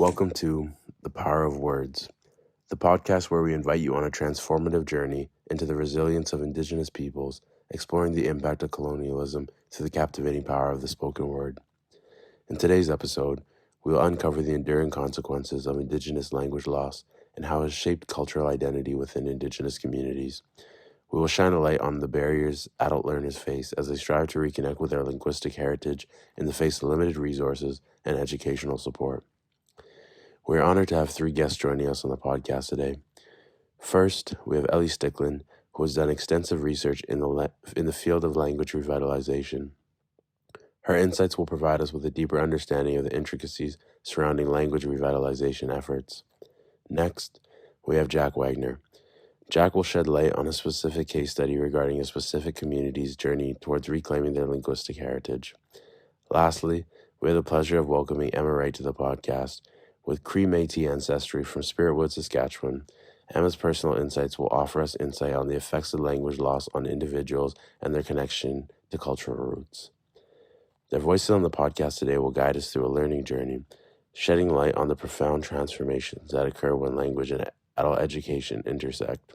Welcome to The Power of Words, the podcast where we invite you on a transformative journey into the resilience of Indigenous peoples, exploring the impact of colonialism through the captivating power of the spoken word. In today's episode, we will uncover the enduring consequences of Indigenous language loss and how it has shaped cultural identity within Indigenous communities. We will shine a light on the barriers adult learners face as they strive to reconnect with their linguistic heritage in the face of limited resources and educational support. We're honored to have three guests joining us on the podcast today. First, we have Ellie Stickland, who has done extensive research in the field of language revitalization. Her insights will provide us with a deeper understanding of the intricacies surrounding language revitalization efforts. Next, we have Jack Wagner. Jack will shed light on a specific case study regarding a specific community's journey towards reclaiming their linguistic heritage. Lastly, we have the pleasure of welcoming Emma Wright to the podcast. With Cree Métis ancestry from Spiritwood, Saskatchewan, Emma's personal insights will offer us insight on the effects of language loss on individuals and their connection to cultural roots. Their voices on the podcast today will guide us through a learning journey, shedding light on the profound transformations that occur when language and adult education intersect.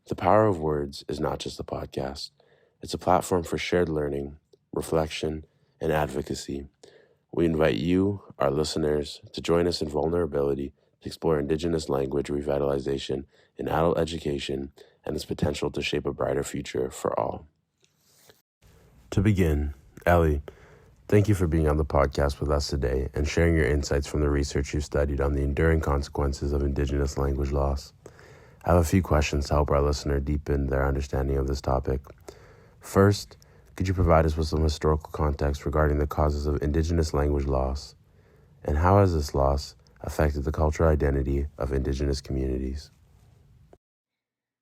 The Power of Words is not just a podcast. It's a platform for shared learning, reflection, and advocacy. We invite you, our listeners, to join us in vulnerability to explore Indigenous language revitalization in adult education and its potential to shape a brighter future for all. To begin, Ellie, thank you for being on the podcast with us today and sharing your insights from the research you've studied on the enduring consequences of Indigenous language loss. I have a few questions to help our listener deepen their understanding of this topic. First, could you provide us with some historical context regarding the causes of Indigenous language loss, and how has this loss affected the cultural identity of Indigenous communities?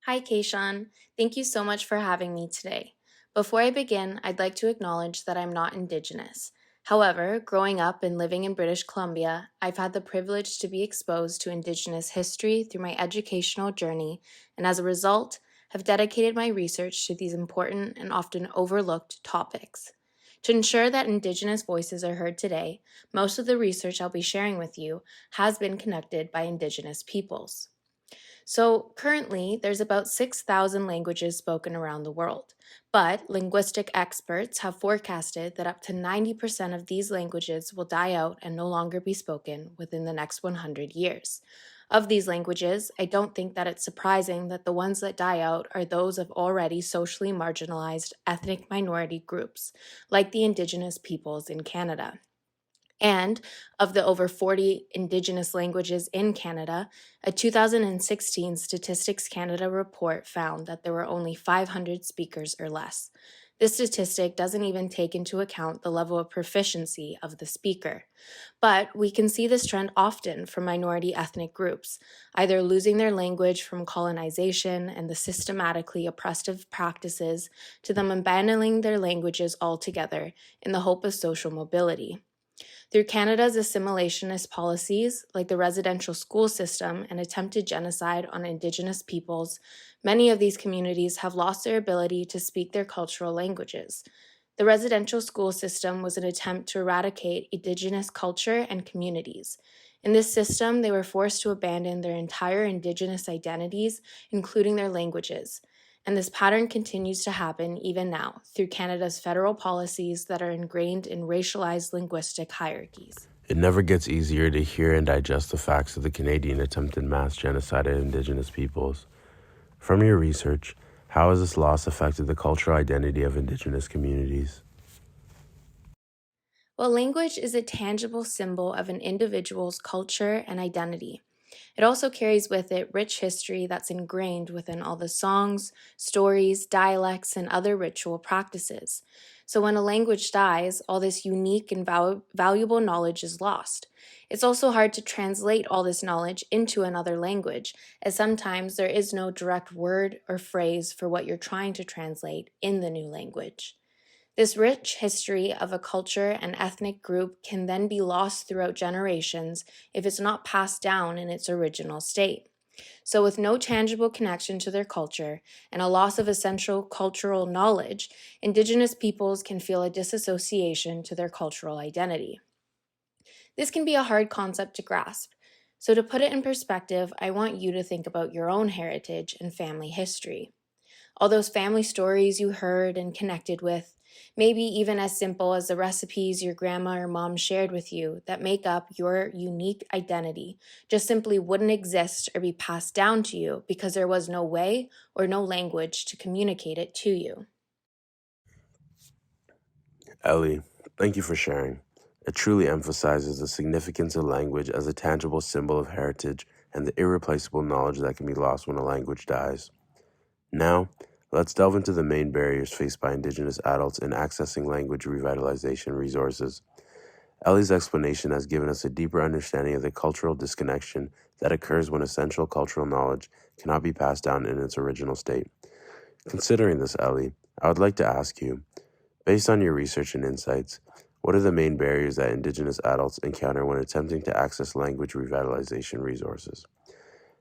Hi, Kayshawn. Thank you so much for having me today. Before I begin, I'd like to acknowledge that I'm not Indigenous. However, growing up and living in British Columbia, I've had the privilege to be exposed to Indigenous history through my educational journey, and as a result, have dedicated my research to these important and often overlooked topics. To ensure that Indigenous voices are heard today, most of the research I'll be sharing with you has been conducted by Indigenous peoples. So currently, there's about 6,000 languages spoken around the world, but linguistic experts have forecasted that up to 90% of these languages will die out and no longer be spoken within the next 100 years. Of these languages, I don't think that it's surprising that the ones that die out are those of already socially marginalized ethnic minority groups, like the Indigenous peoples in Canada. And of the over 40 Indigenous languages in Canada, a 2016 Statistics Canada report found that there were only 500 speakers or less. This statistic doesn't even take into account the level of proficiency of the speaker. But we can see this trend often from minority ethnic groups, either losing their language from colonization and the systematically oppressive practices to them abandoning their languages altogether in the hope of social mobility. Through Canada's assimilationist policies, like the residential school system and attempted genocide on Indigenous peoples, many of these communities have lost their ability to speak their cultural languages. The residential school system was an attempt to eradicate Indigenous culture and communities. In this system, they were forced to abandon their entire Indigenous identities, including their languages. And this pattern continues to happen even now through Canada's federal policies that are ingrained in racialized linguistic hierarchies. It never gets easier to hear and digest the facts of the Canadian attempted mass genocide of Indigenous peoples. From your research, how has this loss affected the cultural identity of Indigenous communities? Well, language is a tangible symbol of an individual's culture and identity. It also carries with it rich history that's ingrained within all the songs, stories, dialects, and other ritual practices. So when a language dies, all this unique and valuable knowledge is lost. It's also hard to translate all this knowledge into another language, as sometimes there is no direct word or phrase for what you're trying to translate in the new language. This rich history of a culture and ethnic group can then be lost throughout generations if it's not passed down in its original state. So, with no tangible connection to their culture and a loss of essential cultural knowledge, Indigenous peoples can feel a disassociation to their cultural identity. This can be a hard concept to grasp. So, to put it in perspective, I want you to think about your own heritage and family history. All those family stories you heard and connected with, maybe even as simple as the recipes your grandma or mom shared with you that make up your unique identity, just simply wouldn't exist or be passed down to you because there was no way or no language to communicate it to you. Ellie, thank you for sharing. It truly emphasizes the significance of language as a tangible symbol of heritage and the irreplaceable knowledge that can be lost when a language dies. Now, let's delve into the main barriers faced by Indigenous adults in accessing language revitalization resources. Ellie's explanation has given us a deeper understanding of the cultural disconnection that occurs when essential cultural knowledge cannot be passed down in its original state. Considering this, Ellie, I would like to ask you, based on your research and insights, what are the main barriers that Indigenous adults encounter when attempting to access language revitalization resources?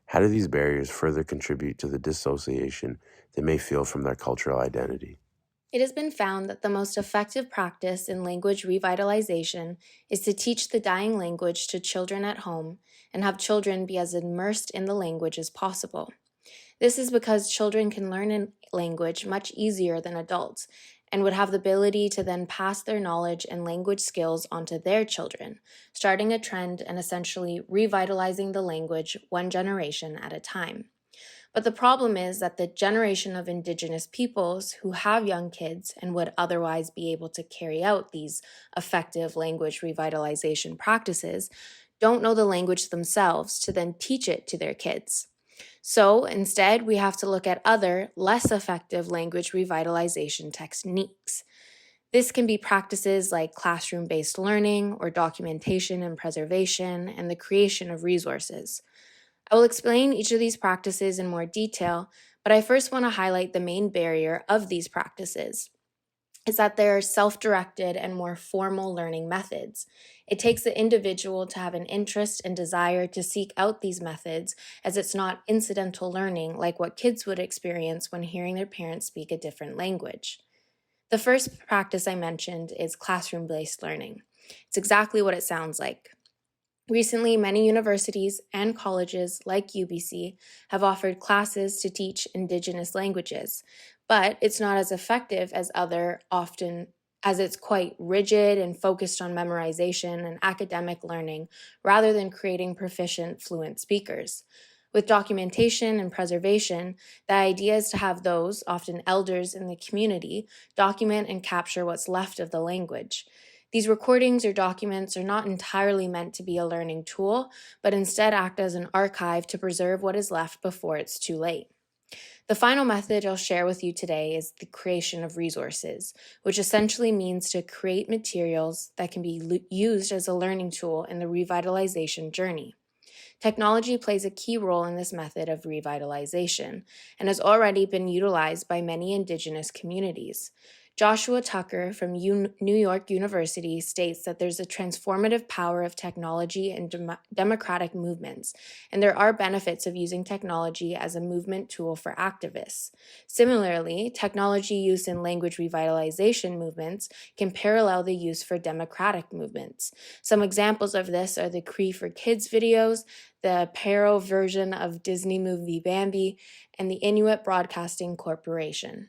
How do these barriers further contribute to the dissociation they may feel from their cultural identity? It has been found that the most effective practice in language revitalization is to teach the dying language to children at home and have children be as immersed in the language as possible. This is because children can learn a language much easier than adults and would have the ability to then pass their knowledge and language skills onto their children, starting a trend and essentially revitalizing the language one generation at a time. But the problem is that the generation of Indigenous peoples who have young kids and would otherwise be able to carry out these effective language revitalization practices don't know the language themselves to then teach it to their kids. So instead, we have to look at other, less effective language revitalization techniques. This can be practices like classroom based learning or documentation and preservation and the creation of resources. I will explain each of these practices in more detail, but I first want to highlight the main barrier of these practices is that they're self-directed and more formal learning methods. It takes the individual to have an interest and desire to seek out these methods, as it's not incidental learning like what kids would experience when hearing their parents speak a different language. The first practice I mentioned is classroom-based learning. It's exactly what it sounds like. Recently, many universities and colleges like UBC have offered classes to teach Indigenous languages, but it's not as effective as other often as it's quite rigid and focused on memorization and academic learning rather than creating proficient, fluent speakers. With documentation and preservation, the idea is to have those, often elders in the community, document and capture what's left of the language. These recordings or documents are not entirely meant to be a learning tool, but instead act as an archive to preserve what is left before it's too late. The final method I'll share with you today is the creation of resources, which essentially means to create materials that can be used as a learning tool in the revitalization journey. Technology plays a key role in this method of revitalization and has already been utilized by many Indigenous communities. Joshua Tucker from New York University states that there's a transformative power of technology in democratic movements, and there are benefits of using technology as a movement tool for activists. Similarly, technology use in language revitalization movements can parallel the use for democratic movements. Some examples of this are the Cree for Kids videos, the Paro version of Disney movie Bambi, and the Inuit Broadcasting Corporation.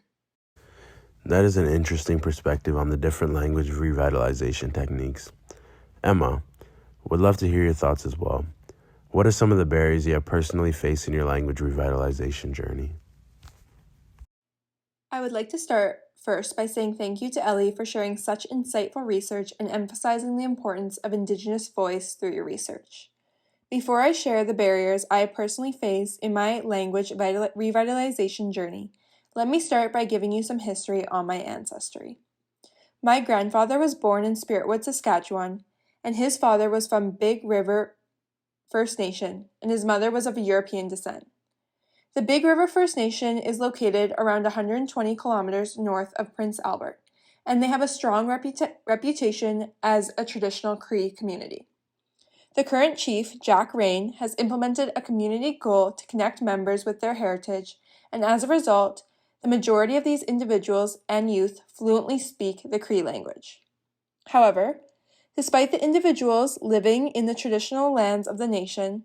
That is an interesting perspective on the different language revitalization techniques. Emma, would love to hear your thoughts as well. What are some of the barriers you have personally faced in your language revitalization journey? I would like to start first by saying thank you to Ellie for sharing such insightful research and emphasizing the importance of Indigenous voice through your research. Before I share the barriers I personally face in my language revitalization journey, let me start by giving you some history on my ancestry. My grandfather was born in Spiritwood, Saskatchewan, and his father was from Big River First Nation, and his mother was of European descent. The Big River First Nation is located around 120 kilometers north of Prince Albert, and they have a strong reputation as a traditional Cree community. The current chief, Jack Rain, has implemented a community goal to connect members with their heritage, and as a result, the majority of these individuals and youth fluently speak the Cree language. However, Despite the individuals living in the traditional lands of the nation,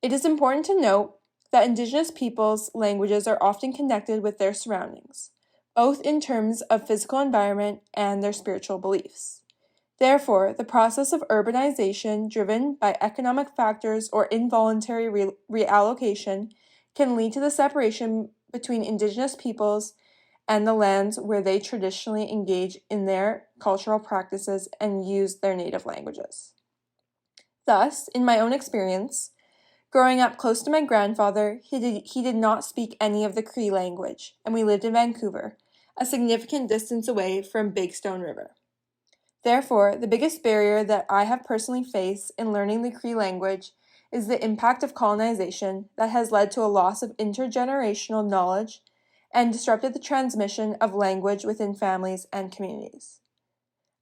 it is important to note that Indigenous peoples' languages are often connected with their surroundings, both in terms of physical environment and their spiritual beliefs. Therefore, the process of urbanization driven by economic factors or involuntary reallocation can lead to the separation between Indigenous peoples and the lands where they traditionally engage in their cultural practices and use their native languages. Thus, in my own experience, growing up close to my grandfather, he did not speak any of the Cree language, and we lived in Vancouver, a significant distance away from Big Stone River. Therefore, the biggest barrier that I have personally faced in learning the Cree language is the impact of colonization that has led to a loss of intergenerational knowledge and disrupted the transmission of language within families and communities.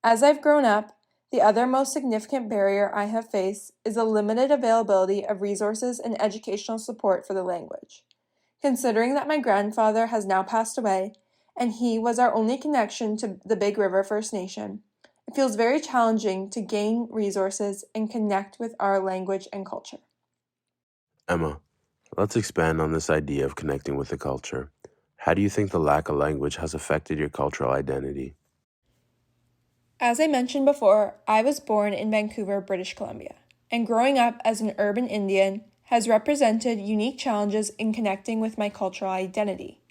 As I've grown up, the other most significant barrier I have faced is the limited availability of resources and educational support for the language. Considering that my grandfather has now passed away, and he was our only connection to the Big River First Nation, it feels very challenging to gain resources and connect with our language and culture. Emma, let's expand on this idea of connecting with the culture. How do you think the lack of language has affected your cultural identity? As I mentioned before, I was born in Vancouver, British Columbia, and growing up as an urban Indian has represented unique challenges in connecting with my cultural identity.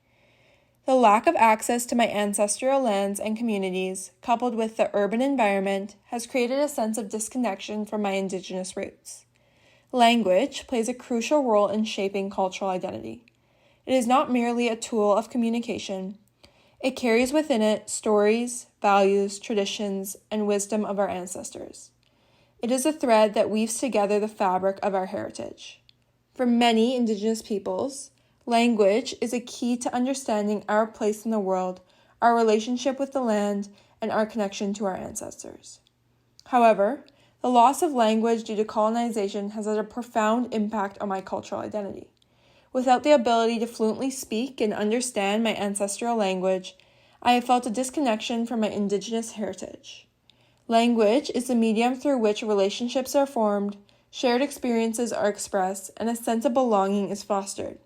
The lack of access to my ancestral lands and communities, coupled with the urban environment, has created a sense of disconnection from my Indigenous roots. Language plays a crucial role in shaping cultural identity. It is not merely a tool of communication. It carries within it stories, values, traditions, and wisdom of our ancestors. It is a thread that weaves together the fabric of our heritage. For many Indigenous peoples, language is a key to understanding our place in the world, our relationship with the land, and our connection to our ancestors. However, the loss of language due to colonization has had a profound impact on my cultural identity. Without the ability to fluently speak and understand my ancestral language, I have felt a disconnection from my Indigenous heritage. Language is the medium through which relationships are formed, shared experiences are expressed, and a sense of belonging is fostered.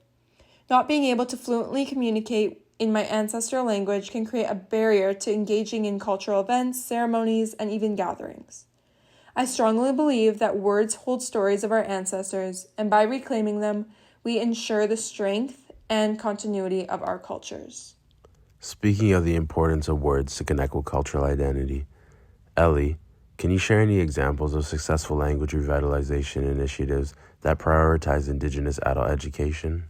Not being able to fluently communicate in my ancestral language can create a barrier to engaging in cultural events, ceremonies, and even gatherings. I strongly believe that words hold stories of our ancestors, and by reclaiming them, we ensure the strength and continuity of our cultures. Speaking of the importance of words to connect with cultural identity, Ellie, can you share any examples of successful language revitalization initiatives that prioritize Indigenous adult education?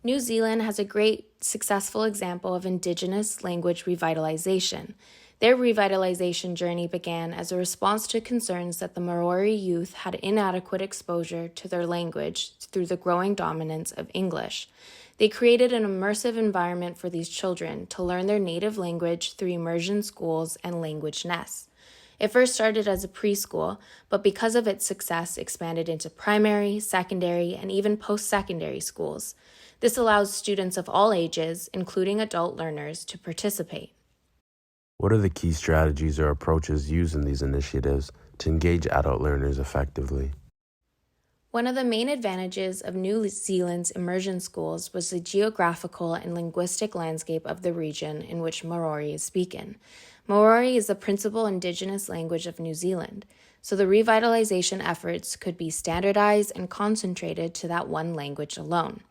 New Zealand has a great successful example of Indigenous language revitalization. Their revitalization journey began as a response to concerns that the Maori youth had inadequate exposure to their language through the growing dominance of English. They created an immersive environment for these children to learn their native language through immersion schools and language nests. It first started as a preschool, but because of its success, expanded into primary, secondary, and even post-secondary schools. This allows students of all ages, including adult learners, to participate. What are the key strategies or approaches used in these initiatives to engage adult learners effectively? One of the main advantages of New Zealand's immersion schools was the geographical and linguistic landscape of the region in which Maori is spoken. Maori is the principal Indigenous language of New Zealand, so the revitalization efforts could be standardized and concentrated to that one language alone.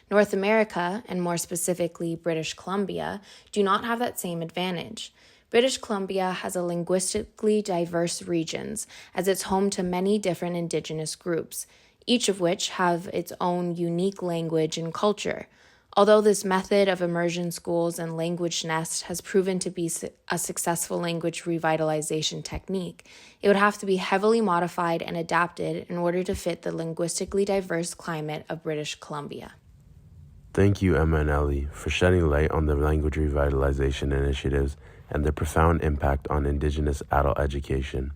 North America, and more specifically British Columbia, do not have that same advantage. British Columbia has a linguistically diverse regions as it's home to many different Indigenous groups, each of which have its own unique language and culture. Although this method of immersion schools and language nests has proven to be a successful language revitalization technique, it would have to be heavily modified and adapted in order to fit the linguistically diverse climate of British Columbia. Thank you, Emma and Ellie, for shedding light on the language revitalization initiatives and their profound impact on Indigenous adult education.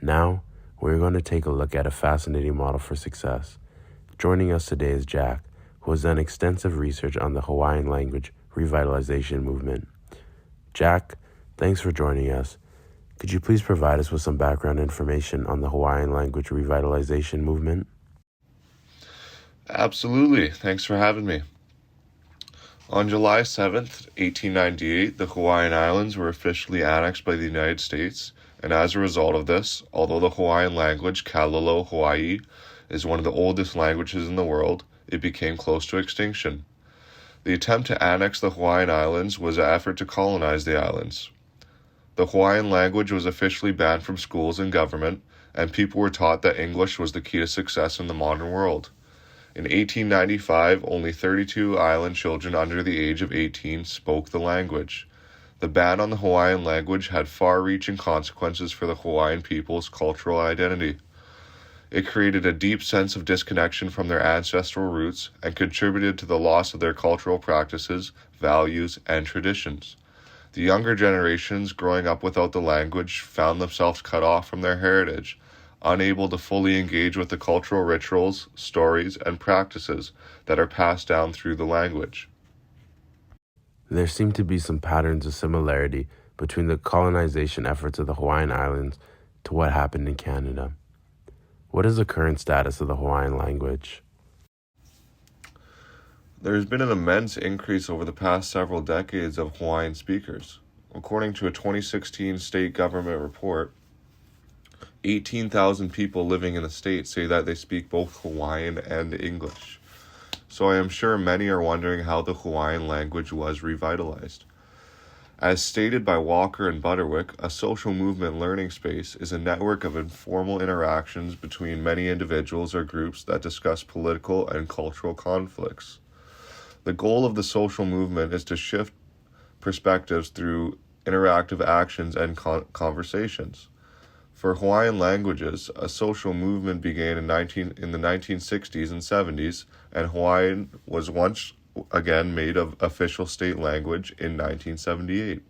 Now, we're going to take a look at a fascinating model for success. Joining us today is Jack, who has done extensive research on the Hawaiian language revitalization movement. Jack, thanks for joining us. Could you please provide us with some background information on the Hawaiian language revitalization movement? Absolutely. Thanks for having me. On July 7th, 1898, the Hawaiian Islands were officially annexed by the United States, and as a result of this, although the Hawaiian language, Kalalo Hawaii, is one of the oldest languages in the world, it became close to extinction. The attempt to annex the Hawaiian Islands was an effort to colonize the islands. The Hawaiian language was officially banned from schools and government, and people were taught that English was the key to success in the modern world. In 1895, only 32 island children under the age of 18 spoke the language. The ban on the Hawaiian language had far-reaching consequences for the Hawaiian people's cultural identity. It created a deep sense of disconnection from their ancestral roots and contributed to the loss of their cultural practices, values, and traditions. The younger generations growing up without the language found themselves cut off from their heritage, unable to fully engage with the cultural rituals, stories, and practices that are passed down through the language. There seem to be some patterns of similarity between the colonization efforts of the Hawaiian Islands to what happened in Canada. What is the current status of the Hawaiian language? There has been an immense increase over the past several decades of Hawaiian speakers. According to a 2016 state government report, 18,000 people living in the state say that they speak both Hawaiian and English. So I am sure many are wondering how the Hawaiian language was revitalized. As stated by Walker and Butterwick, a social movement learning space is a network of informal interactions between many individuals or groups that discuss political and cultural conflicts. The goal of the social movement is to shift perspectives through interactive actions and conversations. For Hawaiian languages, a social movement began in the 1960s and 70s, and Hawaiian was once again made of official state language in 1978.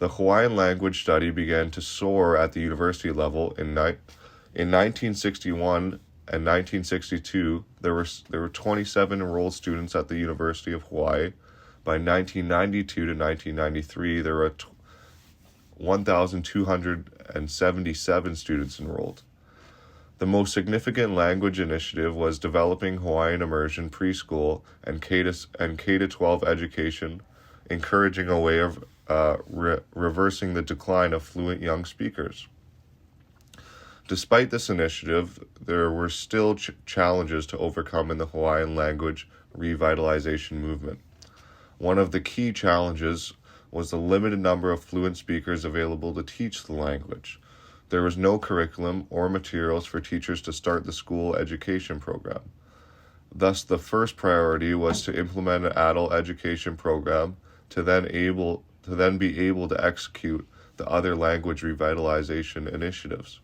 The Hawaiian language study began to soar at the university level in 1961 and 1962. There were 27 enrolled students at the University of Hawaii. By 1992 to 1993, there were 1,277 students enrolled. The most significant language initiative was developing Hawaiian immersion preschool and K-12 education, encouraging a way of reversing the decline of fluent young speakers. Despite this initiative, there were still challenges to overcome in the Hawaiian language revitalization movement. One of the key challenges was the limited number of fluent speakers available to teach the language. There was no curriculum or materials for teachers to start the school education program. Thus, the first priority was to implement an adult education program to then be able to execute the other language revitalization initiatives.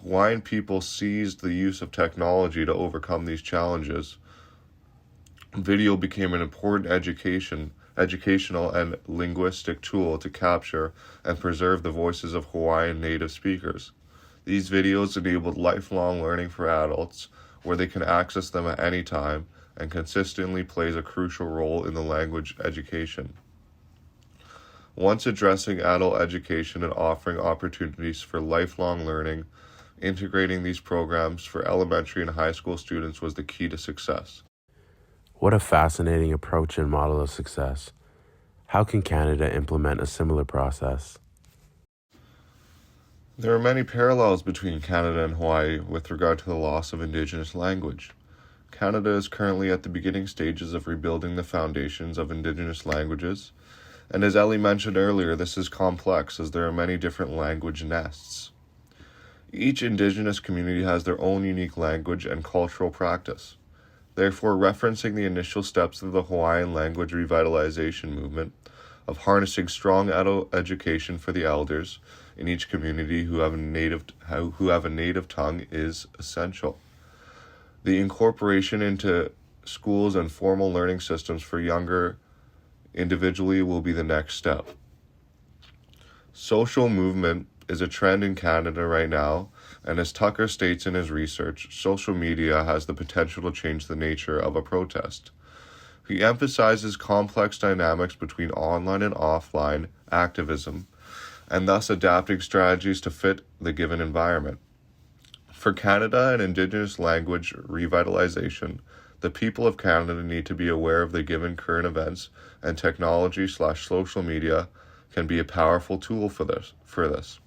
Hawaiian people seized the use of technology to overcome these challenges. Video became an important educational and linguistic tool to capture and preserve the voices of Hawaiian native speakers. These videos enabled lifelong learning for adults, where they can access them at any time and consistently plays a crucial role in the language education. Once addressing adult education and offering opportunities for lifelong learning, integrating these programs for elementary and high school students was the key to success. What a fascinating approach and model of success. How can Canada implement a similar process? There are many parallels between Canada and Hawaii with regard to the loss of Indigenous language. Canada is currently at the beginning stages of rebuilding the foundations of Indigenous languages, and as Ellie mentioned earlier, this is complex as there are many different language nests. Each Indigenous community has their own unique language and cultural practice. Therefore, referencing the initial steps of the Hawaiian language revitalization movement of harnessing strong adult education for the elders in each community who have a native tongue is essential. The incorporation into schools and formal learning systems for younger individually will be the next step. Social movement is a trend in Canada right now, and as Tucker states in his research, social media has the potential to change the nature of a protest. He emphasizes complex dynamics between online and offline activism, and thus adapting strategies to fit the given environment. For Canada and Indigenous language revitalization, the people of Canada need to be aware of the given current events, and technology/social media can be a powerful tool for this.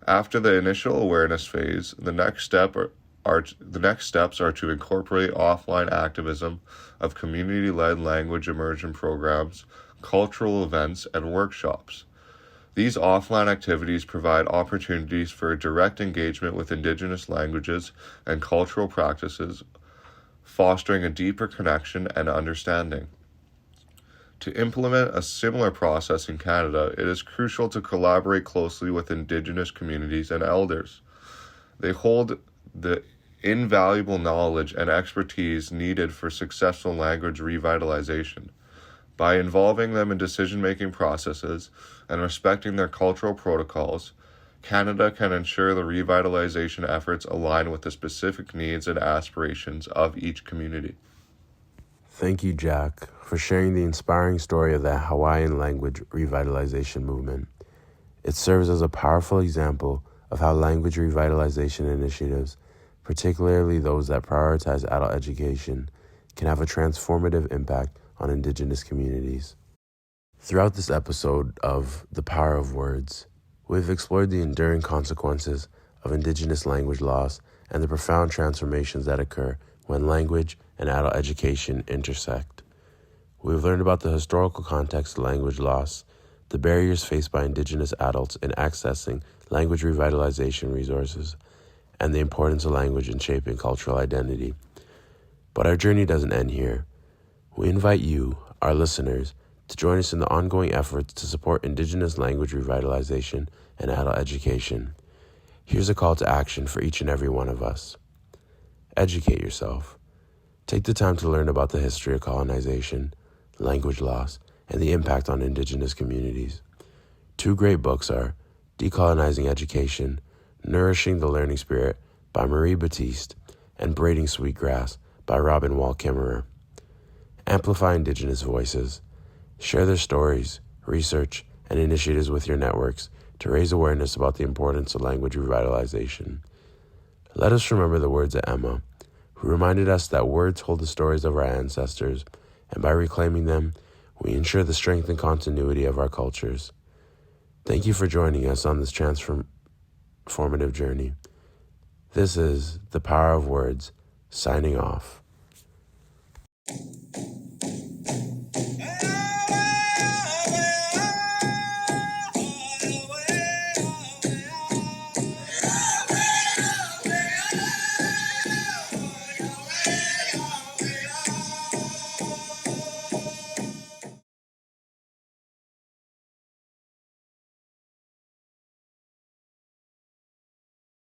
After the initial awareness phase, the next steps are to incorporate offline activism of community-led language immersion programs, cultural events, and workshops. These offline activities provide opportunities for direct engagement with Indigenous languages and cultural practices, fostering a deeper connection and understanding. To implement a similar process in Canada, it is crucial to collaborate closely with Indigenous communities and elders. They hold the invaluable knowledge and expertise needed for successful language revitalization. By involving them in decision-making processes and respecting their cultural protocols, Canada can ensure the revitalization efforts align with the specific needs and aspirations of each community. Thank you, Jack, for sharing the inspiring story of the Hawaiian language revitalization movement. It serves as a powerful example of how language revitalization initiatives, particularly those that prioritize adult education, can have a transformative impact on Indigenous communities. Throughout this episode of The Power of Words, we've explored the enduring consequences of Indigenous language loss and the profound transformations that occur when language and adult education intersect. We've learned about the historical context of language loss, the barriers faced by Indigenous adults in accessing language revitalization resources, and the importance of language in shaping cultural identity. But our journey doesn't end here. We invite you, our listeners, to join us in the ongoing efforts to support Indigenous language revitalization and adult education. Here's a call to action for each and every one of us. Educate yourself. Take the time to learn about the history of colonization, language loss, and the impact on Indigenous communities. Two great books are Decolonizing Education, Nourishing the Learning Spirit by Marie Batiste, and Braiding Sweetgrass by Robin Wall Kimmerer. Amplify Indigenous voices. Share their stories, research, and initiatives with your networks to raise awareness about the importance of language revitalization. Let us remember the words of Emma, who reminded us that words hold the stories of our ancestors, and by reclaiming them, we ensure the strength and continuity of our cultures. Thank you for joining us on this transformative journey. This is The Power of Words, signing off.